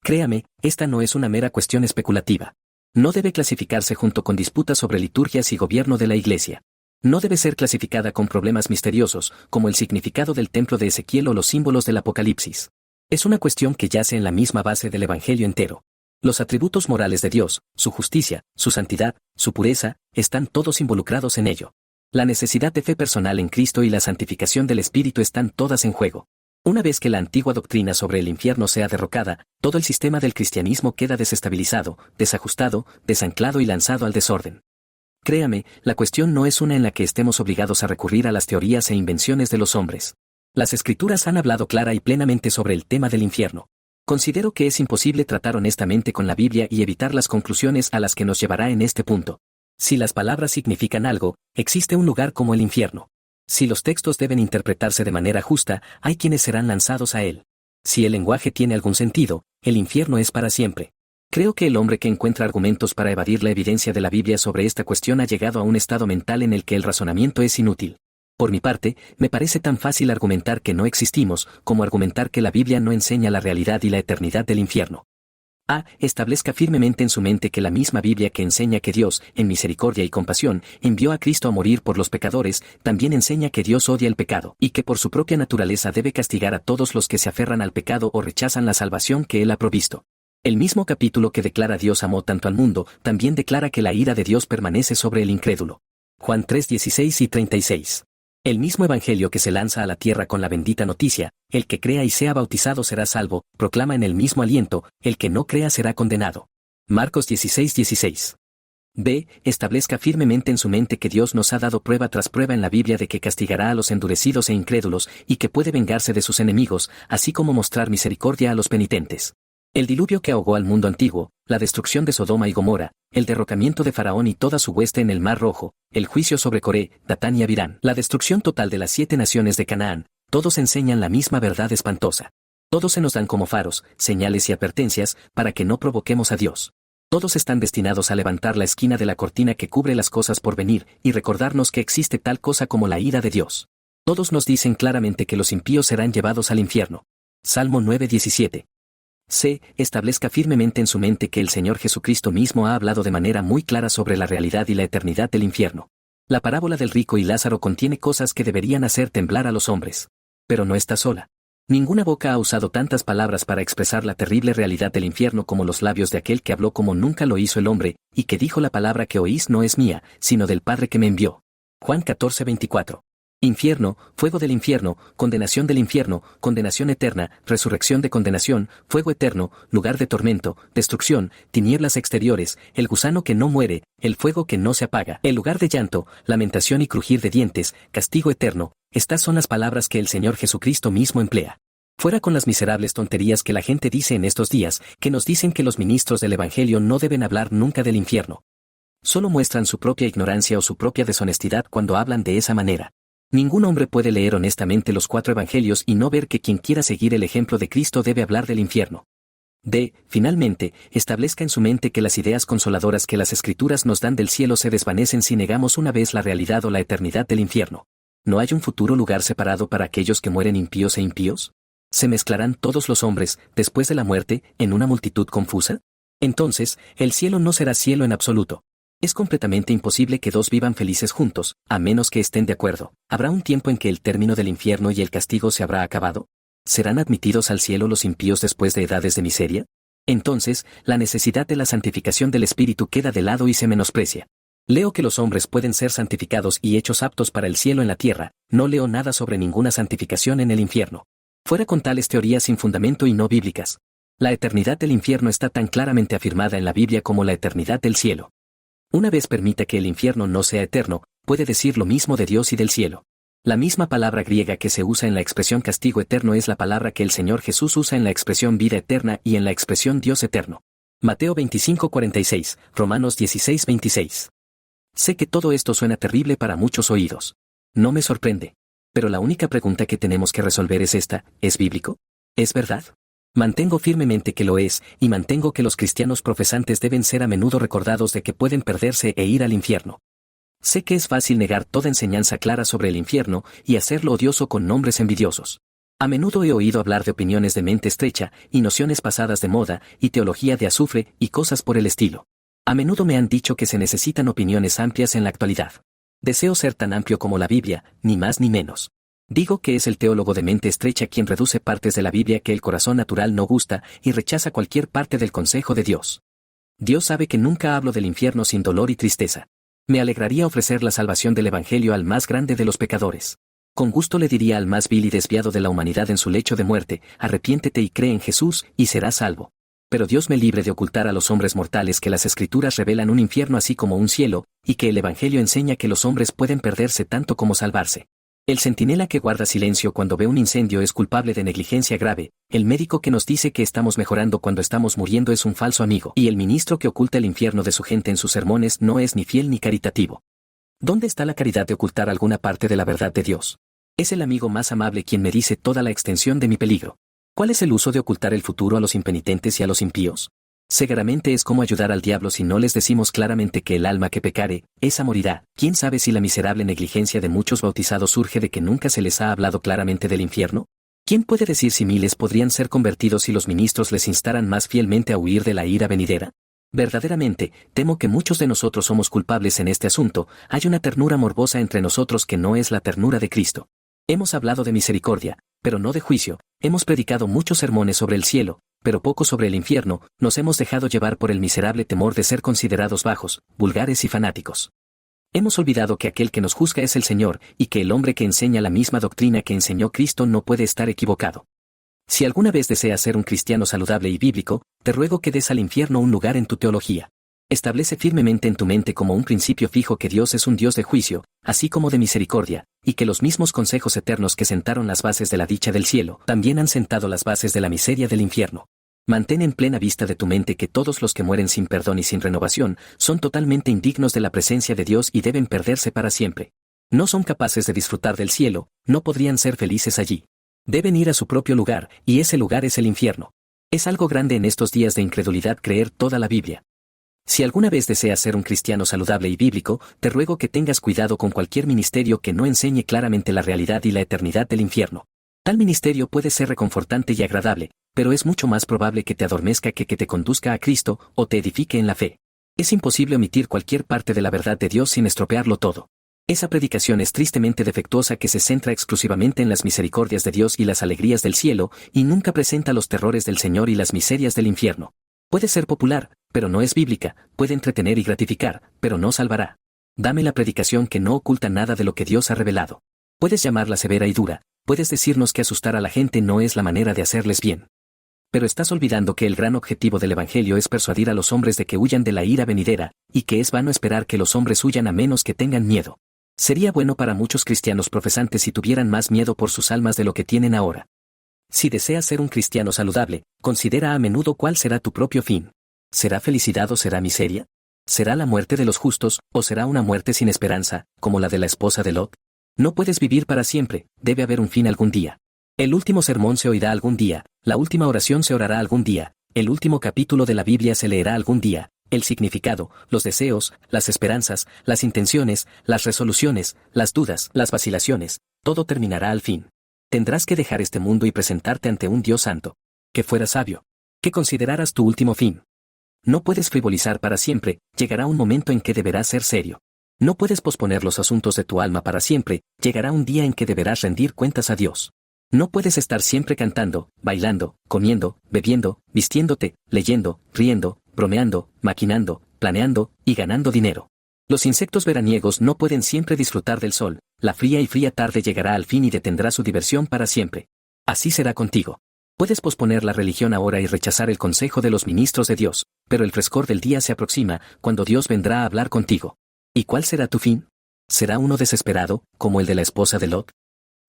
Créame, esta no es una mera cuestión especulativa. No debe clasificarse junto con disputas sobre liturgias y gobierno de la Iglesia. No debe ser clasificada con problemas misteriosos, como el significado del templo de Ezequiel o los símbolos del Apocalipsis. Es una cuestión que yace en la misma base del Evangelio entero. Los atributos morales de Dios, su justicia, su santidad, su pureza, están todos involucrados en ello. La necesidad de fe personal en Cristo y la santificación del Espíritu están todas en juego. Una vez que la antigua doctrina sobre el infierno sea derrocada, todo el sistema del cristianismo queda desestabilizado, desajustado, desanclado y lanzado al desorden. Créame, la cuestión no es una en la que estemos obligados a recurrir a las teorías e invenciones de los hombres. Las Escrituras han hablado clara y plenamente sobre el tema del infierno. Considero que es imposible tratar honestamente con la Biblia y evitar las conclusiones a las que nos llevará en este punto. Si las palabras significan algo, existe un lugar como el infierno. Si los textos deben interpretarse de manera justa, hay quienes serán lanzados a él. Si el lenguaje tiene algún sentido, el infierno es para siempre. Creo que el hombre que encuentra argumentos para evadir la evidencia de la Biblia sobre esta cuestión ha llegado a un estado mental en el que el razonamiento es inútil. Por mi parte, me parece tan fácil argumentar que no existimos, como argumentar que la Biblia no enseña la realidad y la eternidad del infierno. Establezca firmemente en su mente que la misma Biblia que enseña que Dios, en misericordia y compasión, envió a Cristo a morir por los pecadores, también enseña que Dios odia el pecado, y que por su propia naturaleza debe castigar a todos los que se aferran al pecado o rechazan la salvación que Él ha provisto. El mismo capítulo que declara Dios amó tanto al mundo, también declara que la ira de Dios permanece sobre el incrédulo. Juan 3:16 y 36. El mismo evangelio que se lanza a la tierra con la bendita noticia, el que crea y sea bautizado será salvo, proclama en el mismo aliento, el que no crea será condenado. Marcos 16:16. Establezca firmemente en su mente que Dios nos ha dado prueba tras prueba en la Biblia de que castigará a los endurecidos e incrédulos y que puede vengarse de sus enemigos, así como mostrar misericordia a los penitentes. El diluvio que ahogó al mundo antiguo, la destrucción de Sodoma y Gomorra, el derrocamiento de Faraón y toda su hueste en el Mar Rojo, el juicio sobre Coré, Datán y Abirán, la destrucción total de las 7 naciones de Canaán, todos enseñan la misma verdad espantosa. Todos se nos dan como faros, señales y advertencias, para que no provoquemos a Dios. Todos están destinados a levantar la esquina de la cortina que cubre las cosas por venir, y recordarnos que existe tal cosa como la ira de Dios. Todos nos dicen claramente que los impíos serán llevados al infierno. Salmo 9:17. Establezca firmemente en su mente que el Señor Jesucristo mismo ha hablado de manera muy clara sobre la realidad y la eternidad del infierno. La parábola del rico y Lázaro contiene cosas que deberían hacer temblar a los hombres. Pero no está sola. Ninguna boca ha usado tantas palabras para expresar la terrible realidad del infierno como los labios de aquel que habló como nunca lo hizo el hombre, y que dijo: la palabra que oís no es mía, sino del Padre que me envió. Juan 14:24. Infierno, fuego del infierno, condenación del infierno, condenación eterna, resurrección de condenación, fuego eterno, lugar de tormento, destrucción, tinieblas exteriores, el gusano que no muere, el fuego que no se apaga, el lugar de llanto, lamentación y crujir de dientes, castigo eterno. Estas son las palabras que el Señor Jesucristo mismo emplea. Fuera con las miserables tonterías que la gente dice en estos días, que nos dicen que los ministros del Evangelio no deben hablar nunca del infierno. Solo muestran su propia ignorancia o su propia deshonestidad cuando hablan de esa manera. Ningún hombre puede leer honestamente los 4 evangelios y no ver que quien quiera seguir el ejemplo de Cristo debe hablar del infierno. Finalmente, establezca en su mente que las ideas consoladoras que las Escrituras nos dan del cielo se desvanecen si negamos una vez la realidad o la eternidad del infierno. ¿No hay un futuro lugar separado para aquellos que mueren impíos e impíos? ¿Se mezclarán todos los hombres, después de la muerte, en una multitud confusa? Entonces, el cielo no será cielo en absoluto. Es completamente imposible que 2 vivan felices juntos, a menos que estén de acuerdo. ¿Habrá un tiempo en que el término del infierno y el castigo se habrá acabado? ¿Serán admitidos al cielo los impíos después de edades de miseria? Entonces, la necesidad de la santificación del Espíritu queda de lado y se menosprecia. Leo que los hombres pueden ser santificados y hechos aptos para el cielo en la tierra, no leo nada sobre ninguna santificación en el infierno. Fuera con tales teorías sin fundamento y no bíblicas. La eternidad del infierno está tan claramente afirmada en la Biblia como la eternidad del cielo. Una vez permita que el infierno no sea eterno, puede decir lo mismo de Dios y del cielo. La misma palabra griega que se usa en la expresión castigo eterno es la palabra que el Señor Jesús usa en la expresión vida eterna y en la expresión Dios eterno. Mateo 25:46, Romanos 16:26. Sé que todo esto suena terrible para muchos oídos. No me sorprende. Pero la única pregunta que tenemos que resolver es esta: ¿es bíblico? ¿Es verdad? Mantengo firmemente que lo es, y mantengo que los cristianos profesantes deben ser a menudo recordados de que pueden perderse e ir al infierno. Sé que es fácil negar toda enseñanza clara sobre el infierno y hacerlo odioso con nombres envidiosos. A menudo he oído hablar de opiniones de mente estrecha, y nociones pasadas de moda, y teología de azufre, y cosas por el estilo. A menudo me han dicho que se necesitan opiniones amplias en la actualidad. Deseo ser tan amplio como la Biblia, ni más ni menos. Digo que es el teólogo de mente estrecha quien reduce partes de la Biblia que el corazón natural no gusta y rechaza cualquier parte del consejo de Dios. Dios sabe que nunca hablo del infierno sin dolor y tristeza. Me alegraría ofrecer la salvación del Evangelio al más grande de los pecadores. Con gusto le diría al más vil y desviado de la humanidad en su lecho de muerte: arrepiéntete y cree en Jesús, y serás salvo. Pero Dios me libre de ocultar a los hombres mortales que las Escrituras revelan un infierno así como un cielo, y que el Evangelio enseña que los hombres pueden perderse tanto como salvarse. El centinela que guarda silencio cuando ve un incendio es culpable de negligencia grave, el médico que nos dice que estamos mejorando cuando estamos muriendo es un falso amigo, y el ministro que oculta el infierno de su gente en sus sermones no es ni fiel ni caritativo. ¿Dónde está la caridad de ocultar alguna parte de la verdad de Dios? Es el amigo más amable quien me dice toda la extensión de mi peligro. ¿Cuál es el uso de ocultar el futuro a los impenitentes y a los impíos? Seguramente es como ayudar al diablo si no les decimos claramente que el alma que pecare, esa morirá. ¿Quién sabe si la miserable negligencia de muchos bautizados surge de que nunca se les ha hablado claramente del infierno? ¿Quién puede decir si miles podrían ser convertidos si los ministros les instaran más fielmente a huir de la ira venidera? Verdaderamente, temo que muchos de nosotros somos culpables en este asunto. Hay una ternura morbosa entre nosotros que no es la ternura de Cristo. Hemos hablado de misericordia, pero no de juicio. Hemos predicado muchos sermones sobre el cielo, pero poco sobre el infierno. Nos hemos dejado llevar por el miserable temor de ser considerados bajos, vulgares y fanáticos. Hemos olvidado que aquel que nos juzga es el Señor, y que el hombre que enseña la misma doctrina que enseñó Cristo no puede estar equivocado. Si alguna vez deseas ser un cristiano saludable y bíblico, te ruego que des al infierno un lugar en tu teología. Establece firmemente en tu mente como un principio fijo que Dios es un Dios de juicio, así como de misericordia, y que los mismos consejos eternos que sentaron las bases de la dicha del cielo, también han sentado las bases de la miseria del infierno. Mantén en plena vista de tu mente que todos los que mueren sin perdón y sin renovación, son totalmente indignos de la presencia de Dios y deben perderse para siempre. No son capaces de disfrutar del cielo, no podrían ser felices allí. Deben ir a su propio lugar, y ese lugar es el infierno. Es algo grande en estos días de incredulidad creer toda la Biblia. Si alguna vez deseas ser un cristiano saludable y bíblico, te ruego que tengas cuidado con cualquier ministerio que no enseñe claramente la realidad y la eternidad del infierno. Tal ministerio puede ser reconfortante y agradable, pero es mucho más probable que te adormezca que te conduzca a Cristo o te edifique en la fe. Es imposible omitir cualquier parte de la verdad de Dios sin estropearlo todo. Esa predicación es tristemente defectuosa que se centra exclusivamente en las misericordias de Dios y las alegrías del cielo, y nunca presenta los terrores del Señor y las miserias del infierno. Puede ser popular, pero no es bíblica, puede entretener y gratificar, pero no salvará. Dame la predicación que no oculta nada de lo que Dios ha revelado. Puedes llamarla severa y dura, puedes decirnos que asustar a la gente no es la manera de hacerles bien. Pero estás olvidando que el gran objetivo del Evangelio es persuadir a los hombres de que huyan de la ira venidera, y que es vano esperar que los hombres huyan a menos que tengan miedo. Sería bueno para muchos cristianos profesantes si tuvieran más miedo por sus almas de lo que tienen ahora. Si deseas ser un cristiano saludable, considera a menudo cuál será tu propio fin. ¿Será felicidad o será miseria? ¿Será la muerte de los justos, o será una muerte sin esperanza, como la de la esposa de Lot? No puedes vivir para siempre, debe haber un fin algún día. El último sermón se oirá algún día, la última oración se orará algún día, el último capítulo de la Biblia se leerá algún día, el significado, los deseos, las esperanzas, las intenciones, las resoluciones, las dudas, las vacilaciones, todo terminará al fin. Tendrás que dejar este mundo y presentarte ante un Dios santo. Que fueras sabio. Que consideraras tu último fin. No puedes frivolizar para siempre, llegará un momento en que deberás ser serio. No puedes posponer los asuntos de tu alma para siempre, llegará un día en que deberás rendir cuentas a Dios. No puedes estar siempre cantando, bailando, comiendo, bebiendo, vistiéndote, leyendo, riendo, bromeando, maquinando, planeando, y ganando dinero. Los insectos veraniegos no pueden siempre disfrutar del sol, la fría y fría tarde llegará al fin y detendrá su diversión para siempre. Así será contigo. Puedes posponer la religión ahora y rechazar el consejo de los ministros de Dios, pero el frescor del día se aproxima, cuando Dios vendrá a hablar contigo. ¿Y cuál será tu fin? ¿Será uno desesperado, como el de la esposa de Lot?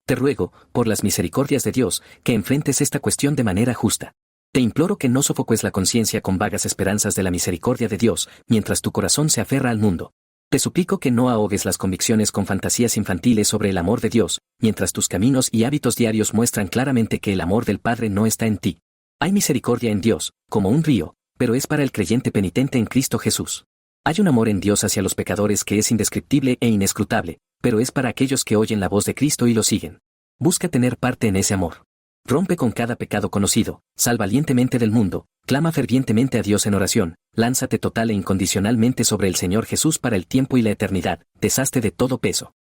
Te ruego, por las misericordias de Dios, que enfrentes esta cuestión de manera justa. Te imploro que no sofoques la conciencia con vagas esperanzas de la misericordia de Dios, mientras tu corazón se aferra al mundo. Te suplico que no ahogues las convicciones con fantasías infantiles sobre el amor de Dios, mientras tus caminos y hábitos diarios muestran claramente que el amor del Padre no está en ti. Hay misericordia en Dios, como un río, pero es para el creyente penitente en Cristo Jesús. Hay un amor en Dios hacia los pecadores que es indescriptible e inescrutable, pero es para aquellos que oyen la voz de Cristo y lo siguen. Busca tener parte en ese amor. Rompe con cada pecado conocido, sal valientemente del mundo, clama fervientemente a Dios en oración, lánzate total e incondicionalmente sobre el Señor Jesús para el tiempo y la eternidad, deshazte de todo peso.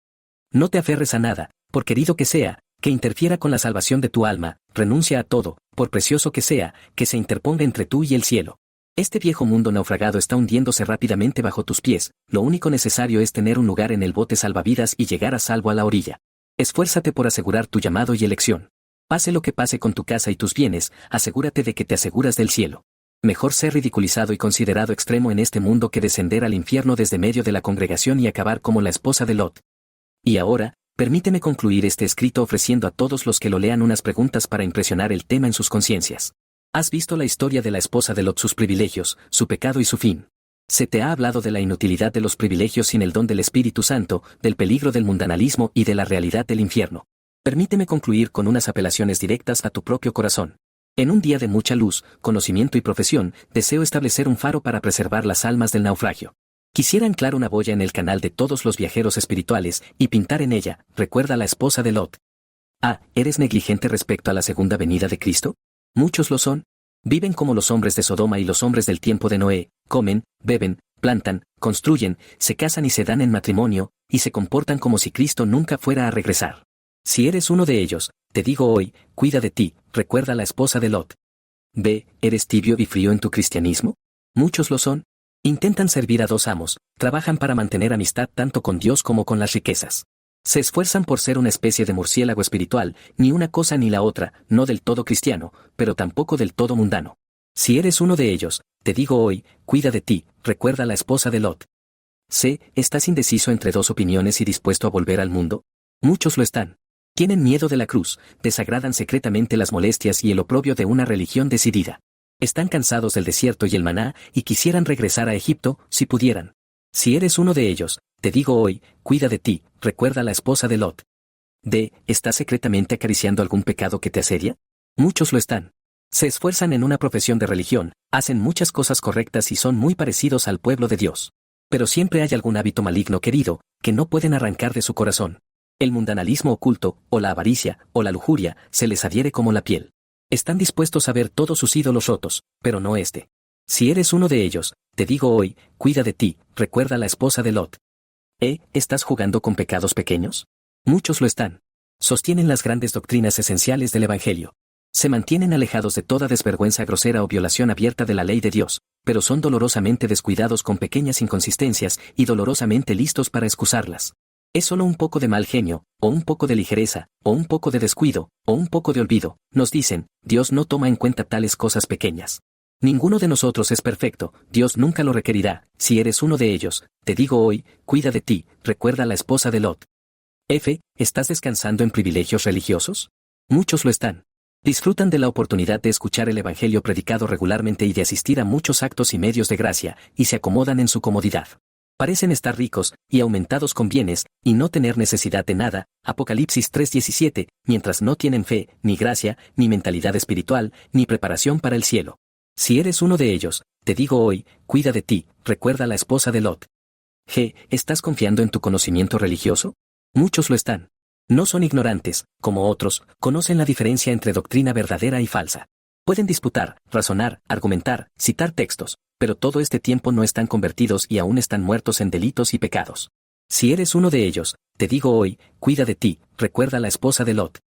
No te aferres a nada, por querido que sea, que interfiera con la salvación de tu alma, renuncia a todo, por precioso que sea, que se interponga entre tú y el cielo. Este viejo mundo naufragado está hundiéndose rápidamente bajo tus pies, lo único necesario es tener un lugar en el bote salvavidas y llegar a salvo a la orilla. Esfuérzate por asegurar tu llamado y elección. Pase lo que pase con tu casa y tus bienes, asegúrate de que te aseguras del cielo. Mejor ser ridiculizado y considerado extremo en este mundo que descender al infierno desde medio de la congregación y acabar como la esposa de Lot. Y ahora, permíteme concluir este escrito ofreciendo a todos los que lo lean unas preguntas para impresionar el tema en sus conciencias. ¿Has visto la historia de la esposa de Lot, sus privilegios, su pecado y su fin? Se te ha hablado de la inutilidad de los privilegios sin el don del Espíritu Santo, del peligro del mundanalismo y de la realidad del infierno. Permíteme concluir con unas apelaciones directas a tu propio corazón. En un día de mucha luz, conocimiento y profesión, deseo establecer un faro para preservar las almas del naufragio. Quisiera anclar una boya en el canal de todos los viajeros espirituales y pintar en ella, recuerda a la esposa de Lot. Ah, ¿eres negligente respecto a la segunda venida de Cristo? Muchos lo son. Viven como los hombres de Sodoma y los hombres del tiempo de Noé, comen, beben, plantan, construyen, se casan y se dan en matrimonio, y se comportan como si Cristo nunca fuera a regresar. Si eres uno de ellos, te digo hoy, cuida de ti, recuerda a la esposa de Lot. B. ¿Eres tibio y frío en tu cristianismo? Muchos lo son. Intentan servir a dos amos, trabajan para mantener amistad tanto con Dios como con las riquezas. Se esfuerzan por ser una especie de murciélago espiritual, ni una cosa ni la otra, no del todo cristiano, pero tampoco del todo mundano. Si eres uno de ellos, te digo hoy, cuida de ti, recuerda a la esposa de Lot. C. ¿Estás indeciso entre dos opiniones y dispuesto a volver al mundo? Muchos lo están. Tienen miedo de la cruz, desagradan secretamente las molestias y el oprobio de una religión decidida. Están cansados del desierto y el maná y quisieran regresar a Egipto, si pudieran. Si eres uno de ellos, te digo hoy, cuida de ti, recuerda a la esposa de Lot. D. ¿Estás secretamente acariciando algún pecado que te asedia? Muchos lo están. Se esfuerzan en una profesión de religión, hacen muchas cosas correctas y son muy parecidos al pueblo de Dios. Pero siempre hay algún hábito maligno querido, que no pueden arrancar de su corazón. El mundanalismo oculto, o la avaricia, o la lujuria, se les adhiere como la piel. Están dispuestos a ver todos sus ídolos rotos, pero no este. Si eres uno de ellos, te digo hoy, cuida de ti, recuerda a la esposa de Lot. ¿Estás jugando con pecados pequeños? Muchos lo están. Sostienen las grandes doctrinas esenciales del Evangelio. Se mantienen alejados de toda desvergüenza grosera o violación abierta de la ley de Dios, pero son dolorosamente descuidados con pequeñas inconsistencias y dolorosamente listos para excusarlas. Es solo un poco de mal genio, o un poco de ligereza, o un poco de descuido, o un poco de olvido. Nos dicen, Dios no toma en cuenta tales cosas pequeñas. Ninguno de nosotros es perfecto, Dios nunca lo requerirá. Si eres uno de ellos, te digo hoy, cuida de ti, recuerda a la esposa de Lot. ¿Estás descansando en privilegios religiosos? Muchos lo están. Disfrutan de la oportunidad de escuchar el Evangelio predicado regularmente y de asistir a muchos actos y medios de gracia, y se acomodan en su comodidad. Parecen estar ricos y aumentados con bienes, y no tener necesidad de nada, Apocalipsis 3:17, mientras no tienen fe, ni gracia, ni mentalidad espiritual, ni preparación para el cielo. Si eres uno de ellos, te digo hoy, cuida de ti, recuerda a la esposa de Lot. ¿Estás confiando en tu conocimiento religioso? Muchos lo están. No son ignorantes, como otros, conocen la diferencia entre doctrina verdadera y falsa. Pueden disputar, razonar, argumentar, citar textos, pero todo este tiempo no están convertidos y aún están muertos en delitos y pecados. Si eres uno de ellos, te digo hoy, cuida de ti, recuerda a la esposa de Lot.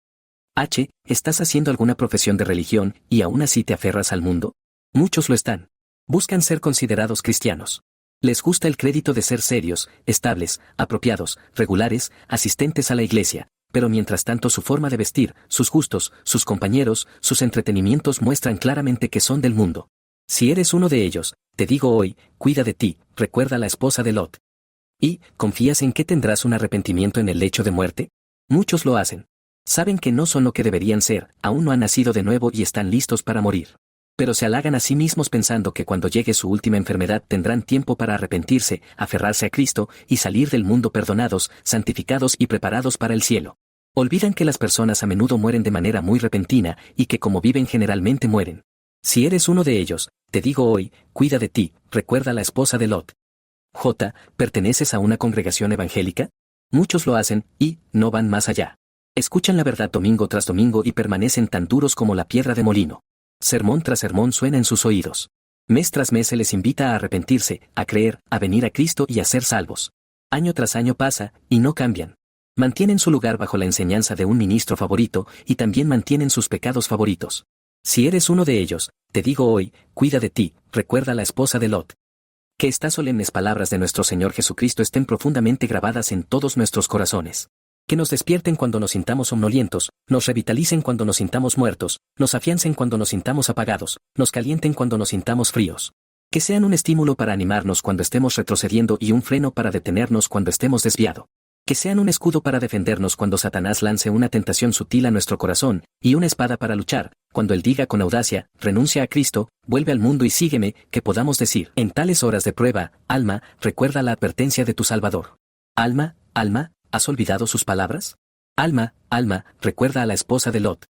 ¿Estás haciendo alguna profesión de religión y aún así te aferras al mundo? Muchos lo están. Buscan ser considerados cristianos. Les gusta el crédito de ser serios, estables, apropiados, regulares, asistentes a la iglesia, pero mientras tanto su forma de vestir, sus gustos, sus compañeros, sus entretenimientos muestran claramente que son del mundo. Si eres uno de ellos, te digo hoy, cuida de ti, recuerda a la esposa de Lot. ¿Confías en que tendrás un arrepentimiento en el lecho de muerte? Muchos lo hacen. Saben que no son lo que deberían ser, aún no han nacido de nuevo y están listos para morir. Pero se halagan a sí mismos pensando que cuando llegue su última enfermedad tendrán tiempo para arrepentirse, aferrarse a Cristo y salir del mundo perdonados, santificados y preparados para el cielo. Olvidan que las personas a menudo mueren de manera muy repentina y que como viven generalmente mueren. Si eres uno de ellos, te digo hoy, cuida de ti, recuerda a la esposa de Lot. ¿Perteneces a una congregación evangélica? Muchos lo hacen y no van más allá. Escuchan la verdad domingo tras domingo y permanecen tan duros como la piedra de molino. Sermón tras sermón suena en sus oídos. Mes tras mes se les invita a arrepentirse, a creer, a venir a Cristo y a ser salvos. Año tras año pasa, y no cambian. Mantienen su lugar bajo la enseñanza de un ministro favorito, y también mantienen sus pecados favoritos. Si eres uno de ellos, te digo hoy, cuida de ti, recuerda a la esposa de Lot. Que estas solemnes palabras de nuestro Señor Jesucristo estén profundamente grabadas en todos nuestros corazones. Que nos despierten cuando nos sintamos somnolientos, nos revitalicen cuando nos sintamos muertos, nos afiancen cuando nos sintamos apagados, nos calienten cuando nos sintamos fríos. Que sean un estímulo para animarnos cuando estemos retrocediendo y un freno para detenernos cuando estemos desviados. Que sean un escudo para defendernos cuando Satanás lance una tentación sutil a nuestro corazón, y una espada para luchar, cuando Él diga con audacia, renuncia a Cristo, vuelve al mundo y sígueme, que podamos decir, en tales horas de prueba, alma, recuerda la advertencia de tu Salvador. Alma, ¿has olvidado sus palabras? Alma, recuerda a la esposa de Lot.